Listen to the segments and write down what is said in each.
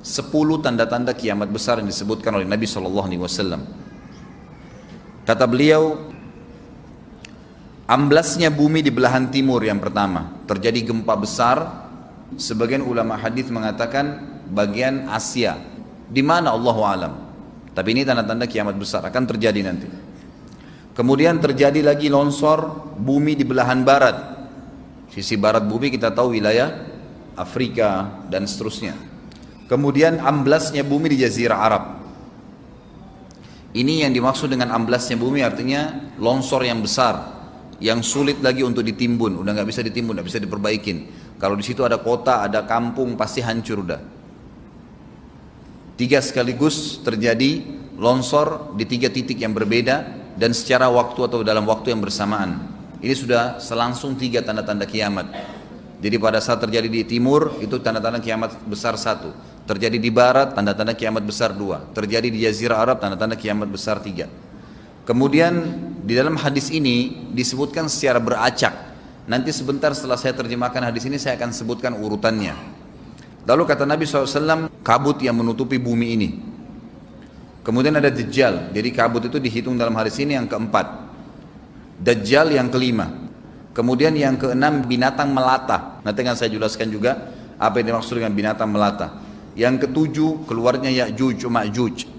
10 tanda-tanda kiamat besar yang disebutkan oleh Nabi SAW. Kata beliau, amblasnya bumi di belahan timur yang pertama, terjadi gempa besar. Sebagian ulama hadis mengatakan bagian Asia, di mana Allahu alam. Tapi ini tanda-tanda kiamat besar akan terjadi nanti. Kemudian terjadi lagi longsor bumi di belahan barat. Sisi barat bumi kita tahu wilayah Afrika dan seterusnya. Kemudian amblasnya bumi di Jazirah Arab. Ini yang dimaksud dengan amblasnya bumi, artinya longsor yang besar, yang sulit lagi untuk ditimbun, udah nggak bisa ditimbun, nggak bisa diperbaikin. Kalau di situ ada kota, ada kampung, pasti hancur udah. 3 sekaligus terjadi longsor di 3 titik yang berbeda dan secara waktu atau dalam waktu yang bersamaan. Ini sudah selangsung 3 tanda-tanda kiamat. Jadi pada saat terjadi di timur itu tanda-tanda kiamat besar 1, terjadi di barat tanda-tanda kiamat besar 2, terjadi di Jazirah Arab tanda-tanda kiamat besar 3. Kemudian di dalam hadis ini disebutkan secara beracak. Nanti sebentar setelah saya terjemahkan hadis ini saya akan sebutkan urutannya. Lalu kata Nabi SAW, kabut yang menutupi bumi ini. Kemudian ada Dajjal, jadi kabut itu dihitung dalam hadis ini yang keempat. Dajjal yang kelima. Kemudian yang keenam binatang melata. Nanti akan saya jelaskan juga apa yang dimaksud dengan binatang melata. Yang ketujuh keluarnya Ya'juj Ma'juj.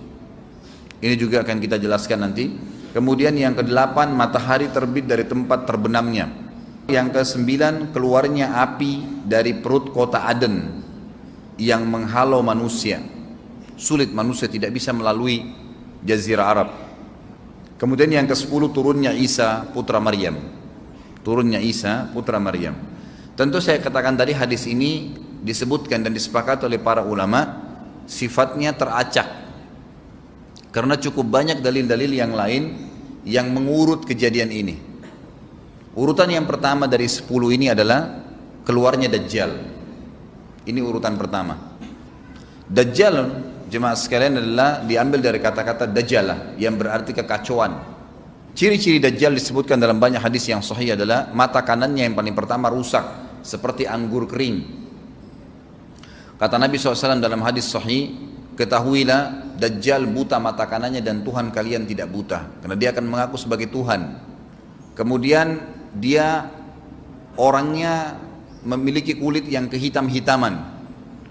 Ini juga akan kita jelaskan nanti. Kemudian yang kedelapan matahari terbit dari tempat terbenamnya. Yang kesembilan keluarnya api dari perut kota Aden yang menghalau manusia. Sulit, manusia tidak bisa melalui Jazirah Arab. Kemudian yang ke-10 turunnya Isa putra Maryam. Turunnya Isa putra Maryam. Tentu saya katakan tadi hadis ini disebutkan dan disepakati oleh para ulama sifatnya teracak. Karena cukup banyak dalil-dalil yang lain yang mengurut kejadian ini. Urutan yang pertama dari 10 ini adalah keluarnya Dajjal. Ini urutan pertama. Dajjal, jemaah sekalian, adalah diambil dari kata-kata Dajjalah yang berarti kekacauan. Ciri-ciri Dajjal disebutkan dalam banyak hadis yang sahih adalah mata kanannya yang paling pertama rusak seperti anggur kering. Kata Nabi SAW dalam hadis sahih, ketahuilah Dajjal buta mata kanannya dan Tuhan kalian tidak buta, karena dia akan mengaku sebagai Tuhan. Kemudian dia orangnya memiliki kulit yang kehitam-hitaman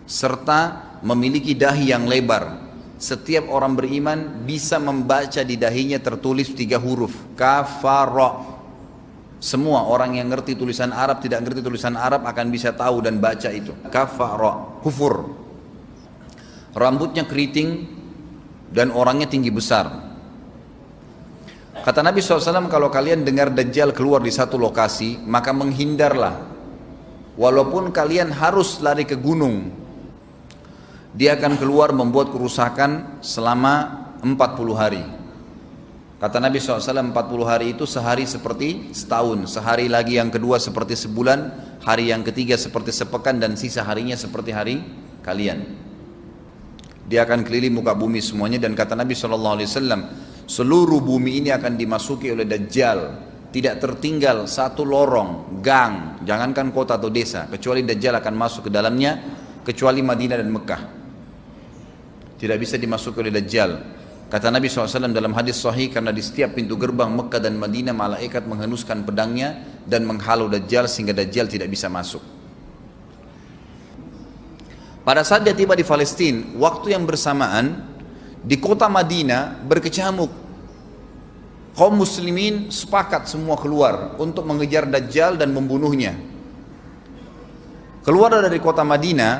serta memiliki dahi yang lebar. Setiap orang beriman bisa membaca di dahinya tertulis 3 huruf kafara. Semua orang yang ngerti tulisan Arab, tidak ngerti tulisan Arab akan bisa tahu dan baca itu kafara, kufur. Rambutnya keriting dan orangnya tinggi besar. Kata Nabi SAW, kalau kalian dengar Dajjal keluar di satu lokasi, maka menghindarlah. Walaupun kalian harus lari ke gunung, dia akan keluar membuat kerusakan selama 40 hari. Kata Nabi SAW, 40 hari itu sehari seperti setahun, sehari lagi yang kedua seperti sebulan, hari yang ketiga seperti sepekan, dan sisa harinya seperti hari kalian. Dia akan keliling muka bumi semuanya, dan kata Nabi SAW, seluruh bumi ini akan dimasuki oleh Dajjal. Tidak tertinggal satu lorong, gang, jangankan kota atau desa, kecuali Dajjal akan masuk ke dalamnya, kecuali Madinah dan Mekah. Tidak bisa dimasuki oleh Dajjal. Kata Nabi SAW dalam hadis sahih, karena di setiap pintu gerbang Mekah dan Madinah malaikat menghenuskan pedangnya dan menghalau Dajjal sehingga Dajjal tidak bisa masuk. Pada saat dia tiba di Palestina, waktu yang bersamaan di kota Madinah berkecamuk. Kaum muslimin sepakat semua keluar untuk mengejar Dajjal dan membunuhnya. Keluar dari kota Madinah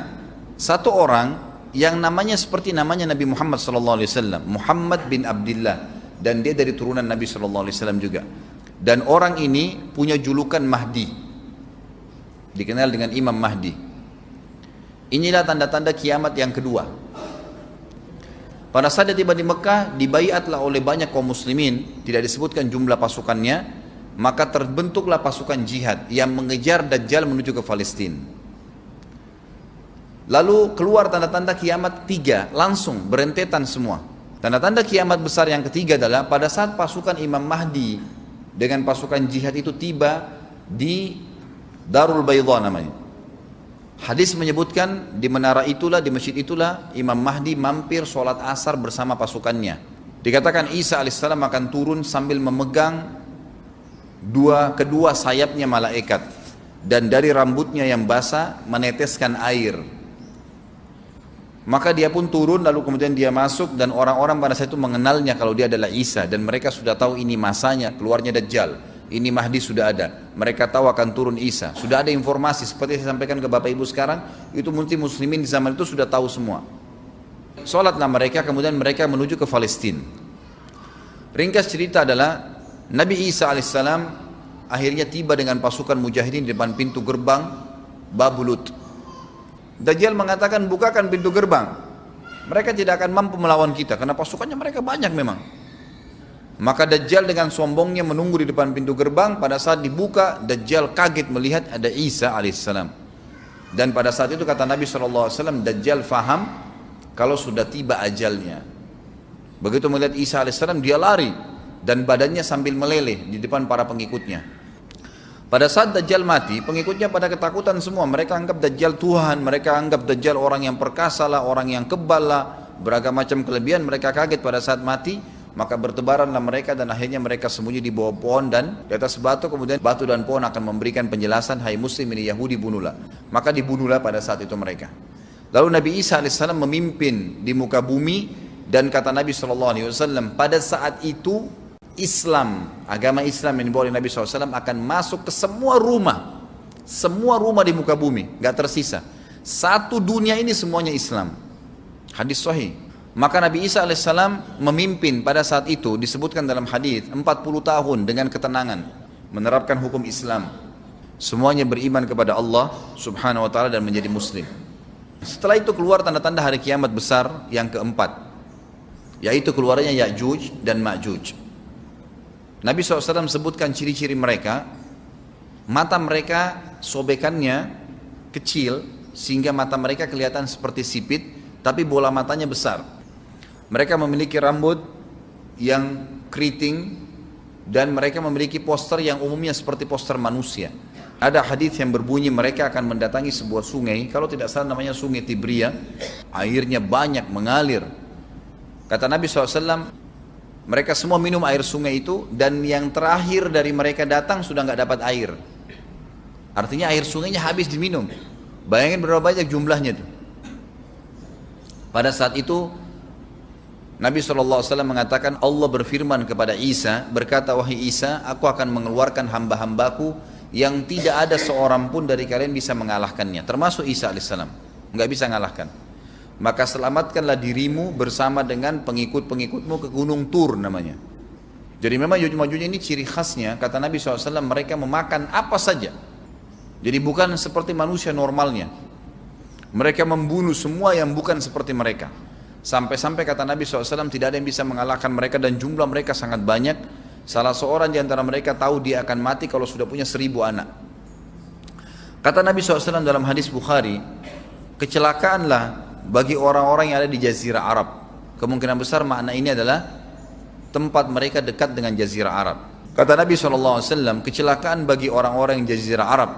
satu orang yang namanya seperti namanya Nabi Muhammad SAW, Muhammad bin Abdullah, dan dia dari turunan Nabi SAW juga. Dan orang ini punya julukan Mahdi, dikenal dengan Imam Mahdi. Inilah tanda-tanda kiamat yang kedua. Pada saat dia tiba di Mekah, dibaiatlah oleh banyak kaum muslimin, tidak disebutkan jumlah pasukannya, maka terbentuklah pasukan jihad yang mengejar Dajjal menuju ke Palestina. Lalu keluar tanda-tanda kiamat 3, langsung berentetan semua. Tanda-tanda kiamat besar yang ketiga adalah pada saat pasukan Imam Mahdi dengan pasukan jihad itu tiba di Darul Bayda namanya. Hadis menyebutkan di menara itulah, di masjid itulah Imam Mahdi mampir sholat asar bersama pasukannya. Dikatakan Isa alaihissalam akan turun sambil memegang kedua sayapnya malaikat, dan dari rambutnya yang basah meneteskan air. Maka dia pun turun, lalu kemudian dia masuk, dan orang-orang pada saat itu mengenalnya kalau dia adalah Isa, dan mereka sudah tahu ini masanya keluarnya Dajjal, ini Mahdi sudah ada, mereka tahu akan turun Isa, sudah ada informasi seperti saya sampaikan ke Bapak Ibu sekarang, itu muslimin di zaman itu sudah tahu semua. Sholatlah mereka, kemudian mereka menuju ke Palestina. Ringkas cerita adalah Nabi Isa alaihissalam akhirnya tiba dengan pasukan mujahidin di depan pintu gerbang Babulut. Dajjal mengatakan, bukakan pintu gerbang, mereka tidak akan mampu melawan kita karena pasukannya mereka banyak memang. Maka Dajjal dengan sombongnya menunggu di depan pintu gerbang. Pada saat dibuka, Dajjal kaget melihat ada Isa alaihissalam. Dan pada saat itu kata Nabi SAW, Dajjal faham kalau sudah tiba ajalnya. Begitu melihat Isa alaihissalam, dia lari dan badannya sambil meleleh di depan para pengikutnya. Pada saat Dajjal mati, pengikutnya pada ketakutan semua. Mereka anggap Dajjal Tuhan, mereka anggap Dajjal orang yang perkasa lah, orang yang kebal lah, beragam macam kelebihan. Mereka kaget pada saat mati, maka bertebaranlah mereka dan akhirnya mereka sembunyi di bawah pohon dan di atas batu. Kemudian batu dan pohon akan memberikan penjelasan, hai muslim ini Yahudi, bunuhlah. Maka dibunuhlah pada saat itu mereka. Lalu Nabi Isa alaihissalam memimpin di muka bumi, dan kata Nabi SAW, pada saat itu Islam, agama Islam yang dibawa oleh Nabi SAW akan masuk ke semua rumah di muka bumi, gak tersisa. Satu dunia ini semuanya Islam. Hadis sahih. Maka Nabi Isa alaihissalam memimpin pada saat itu, disebutkan dalam hadis 40 tahun dengan ketenangan, menerapkan hukum Islam. Semuanya beriman kepada Allah subhanahu wa ta'ala dan menjadi muslim. Setelah itu keluar tanda-tanda hari kiamat besar yang keempat, yaitu keluarnya Ya'juj dan Ma'juj. Nabi SAW sebutkan ciri-ciri mereka. Mata mereka sobekannya kecil sehingga mata mereka kelihatan seperti sipit, tapi bola matanya besar. Mereka memiliki rambut yang keriting, dan mereka memiliki poster yang umumnya seperti poster manusia. Ada hadis yang berbunyi mereka akan mendatangi sebuah sungai, kalau tidak salah namanya sungai Tibria, airnya banyak mengalir. Kata Nabi SAW, mereka semua minum air sungai itu, dan yang terakhir dari mereka datang sudah nggak dapat air. Artinya air sungainya habis diminum. Bayangin berapa banyak jumlahnya itu. Pada saat itu Nabi SAW mengatakan, Allah berfirman kepada Isa, berkata, wahai Isa, aku akan mengeluarkan hamba-hambaku yang tidak ada seorang pun dari kalian bisa mengalahkannya, termasuk Isa alaihissalam, nggak bisa mengalahkan. Maka selamatkanlah dirimu bersama dengan pengikut-pengikutmu ke gunung Tur namanya. Jadi memang Ya'juj ini ciri khasnya, kata Nabi SAW, mereka memakan apa saja. Jadi bukan seperti manusia normalnya. Mereka membunuh semua yang bukan seperti mereka. Sampai-sampai kata Nabi SAW, tidak ada yang bisa mengalahkan mereka, dan jumlah mereka sangat banyak. Salah seorang di antara mereka tahu dia akan mati kalau sudah punya 1000 anak. Kata Nabi SAW dalam hadis Bukhari, kecelakaanlah bagi orang-orang yang ada di Jazirah Arab. Kemungkinan besar makna ini adalah tempat mereka dekat dengan Jazirah Arab. Kata Nabi SAW, kecelakaan bagi orang-orang yang Jazirah Arab,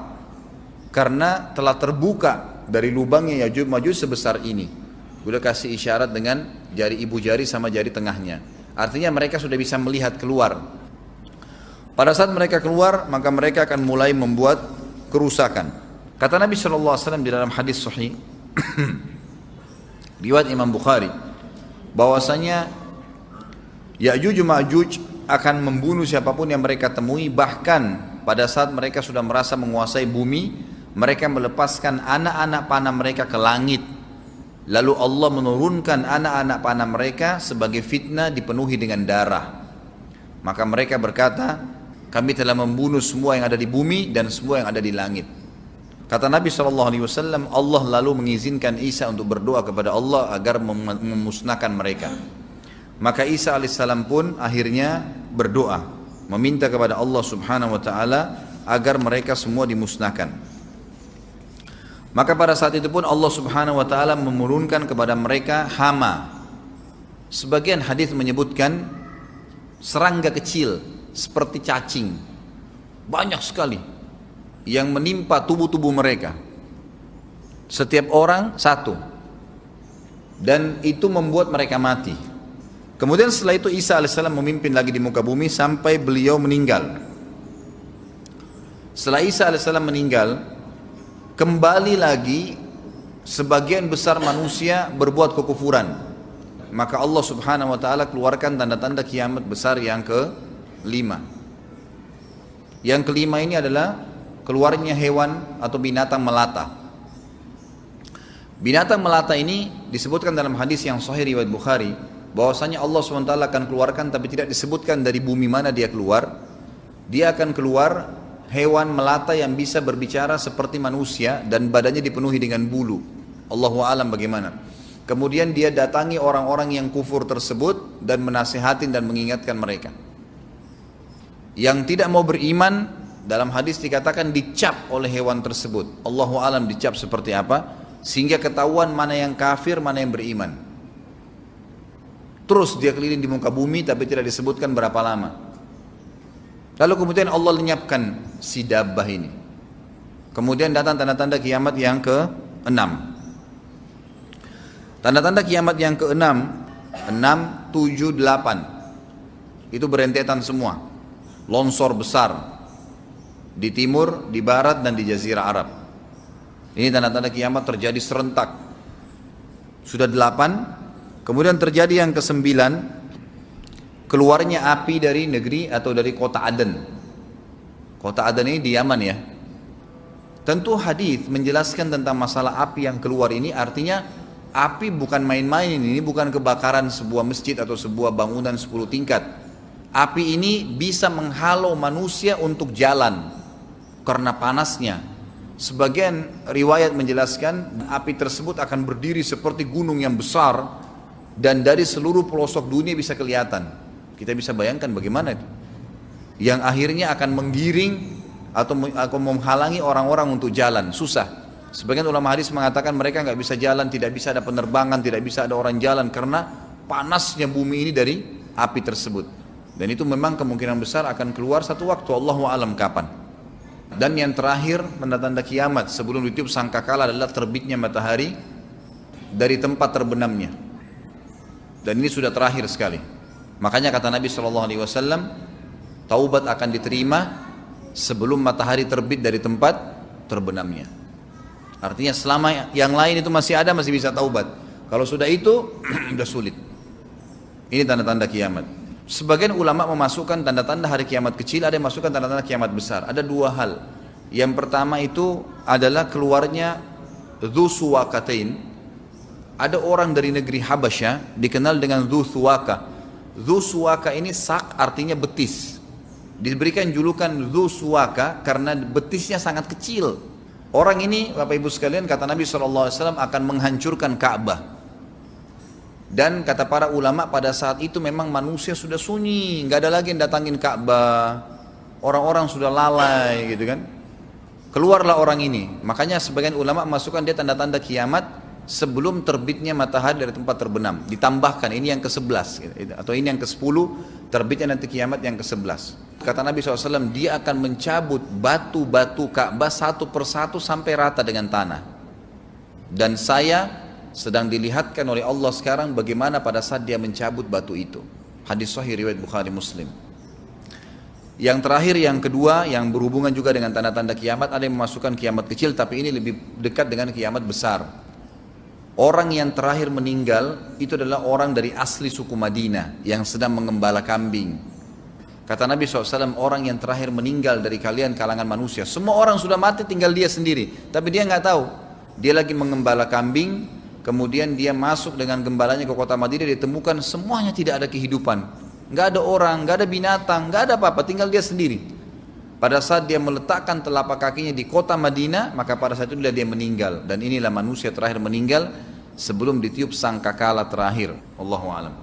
karena telah terbuka dari lubangnya Ya'juj Ma'juj sebesar ini. Udah kasih isyarat dengan jari ibu jari sama jari tengahnya. Artinya mereka sudah bisa melihat keluar. Pada saat mereka keluar, maka mereka akan mulai membuat kerusakan. Kata Nabi SAW di dalam hadis sahih riwayat Imam Bukhari, bahwasanya Ya'juj Ma'juj akan membunuh siapapun yang mereka temui. Bahkan pada saat mereka sudah merasa menguasai bumi, mereka melepaskan anak-anak panah mereka ke langit, lalu Allah menurunkan anak-anak panah mereka sebagai fitnah dipenuhi dengan darah. Maka mereka berkata, kami telah membunuh semua yang ada di bumi dan semua yang ada di langit. Kata Nabi SAW, Allah lalu mengizinkan Isa untuk berdoa kepada Allah agar memusnahkan mereka. Maka Isa alaihissalam pun akhirnya berdoa, meminta kepada Allah subhanahu wa ta'ala agar mereka semua dimusnahkan. Maka pada saat itu pun Allah subhanahu wa ta'ala menurunkan kepada mereka hama. Sebagian hadis menyebutkan serangga kecil seperti cacing, banyak sekali yang menimpa tubuh-tubuh mereka. Setiap orang satu. Dan itu membuat mereka mati. Kemudian setelah itu Isa alaihissalam memimpin lagi di muka bumi sampai beliau meninggal. Setelah Isa alaihissalam meninggal, kembali lagi sebagian besar manusia berbuat kekufuran. Maka Allah subhanahu wa ta'ala keluarkan tanda-tanda kiamat besar yang kelima. Yang kelima ini adalah keluarnya hewan atau binatang melata. Binatang melata ini disebutkan dalam hadis yang sahih riwayat Bukhari, bahwasanya Allah SWT akan keluarkan, tapi tidak disebutkan dari bumi mana dia keluar. Dia akan keluar hewan melata yang bisa berbicara seperti manusia dan badannya dipenuhi dengan bulu. Allahu a'lam bagaimana. Kemudian dia datangi orang-orang yang kufur tersebut dan menasihatin dan mengingatkan mereka. Yang tidak mau beriman, dalam hadis dikatakan dicap oleh hewan tersebut. Allahu a'lam dicap seperti apa, sehingga ketahuan mana yang kafir, mana yang beriman. Terus dia keliling di muka bumi tapi tidak disebutkan berapa lama. Lalu kemudian Allah lenyapkan si dabbah ini. Kemudian datang tanda-tanda kiamat yang ke-6. Tanda-tanda kiamat yang ke-6, 6, 7, 8. Itu berentetan semua. Longsor besar di timur, di barat dan di jazirah Arab. Ini tanda-tanda kiamat terjadi serentak. Sudah 8. Kemudian terjadi yang ke-9, keluarnya api dari negeri atau dari kota Aden. Kota Aden ini di Yaman ya. Tentu hadis menjelaskan tentang masalah api yang keluar ini, artinya api bukan main-main, ini bukan kebakaran sebuah masjid atau sebuah bangunan 10 tingkat. Api ini bisa menghalau manusia untuk jalan karena panasnya. Sebagian riwayat menjelaskan api tersebut akan berdiri seperti gunung yang besar dan dari seluruh pelosok dunia bisa kelihatan. Kita bisa bayangkan bagaimana itu. Yang akhirnya akan menggiring atau menghalangi orang-orang untuk jalan, susah. Sebagian ulama hadis mengatakan mereka nggak bisa jalan, tidak bisa ada penerbangan, tidak bisa ada orang jalan karena panasnya bumi ini dari api tersebut. Dan itu memang kemungkinan besar akan keluar satu waktu, Allahu a'lam kapan. Dan yang terakhir tanda-tanda kiamat sebelum ditiup sangkakala adalah terbitnya matahari dari tempat terbenamnya. Dan ini sudah terakhir sekali. Makanya kata Nabi SAW, taubat akan diterima sebelum matahari terbit dari tempat terbenamnya. Artinya selama yang lain itu masih ada, masih bisa taubat. Kalau sudah itu sudah sulit. Ini tanda-tanda kiamat. Sebagian ulama memasukkan tanda-tanda hari kiamat kecil, ada yang masukkan tanda-tanda kiamat besar. Ada dua hal. Yang pertama itu adalah keluarnya Dzu Suwakatain. Ada orang dari negeri Habasyah dikenal dengan Dzu Suwaka. Dzu Suwaka ini sak artinya betis. Diberikan julukan Dzu Suwaka karena betisnya sangat kecil. Orang ini Bapak Ibu sekalian, kata Nabi SAW, akan menghancurkan Ka'bah. Dan kata para ulama pada saat itu memang manusia sudah sunyi, nggak ada lagi yang datangin Ka'bah, orang-orang sudah lalai gitu kan. Keluarlah orang ini. Makanya sebagian ulama masukkan dia tanda-tanda kiamat sebelum terbitnya matahari dari tempat terbenam. Ditambahkan ini yang ke-11 gitu, atau ini yang ke-10, terbitnya nanti kiamat yang ke-11. Kata Nabi SAW, dia akan mencabut batu-batu Ka'bah satu persatu sampai rata dengan tanah. Dan saya sedang dilihatkan oleh Allah sekarang bagaimana pada saat dia mencabut batu itu. Hadis sahih riwayat Bukhari Muslim. Yang terakhir, yang kedua, yang berhubungan juga dengan tanda-tanda kiamat, ada yang memasukkan kiamat kecil, tapi ini lebih dekat dengan kiamat besar. Orang yang terakhir meninggal itu adalah orang dari asli suku Madinah yang sedang mengembala kambing. Kata Nabi SAW, orang yang terakhir meninggal dari kalian kalangan manusia, semua orang sudah mati tinggal dia sendiri, tapi dia nggak tahu. Dia lagi mengembala kambing. Kemudian dia masuk dengan gembalanya ke kota Madinah, ditemukan semuanya tidak ada kehidupan. Nggak ada orang, nggak ada binatang, nggak ada apa-apa, tinggal dia sendiri. Pada saat dia meletakkan telapak kakinya di kota Madinah, maka pada saat itu dia meninggal. Dan inilah manusia terakhir meninggal sebelum ditiup sangkakala terakhir. Allahu a'lam.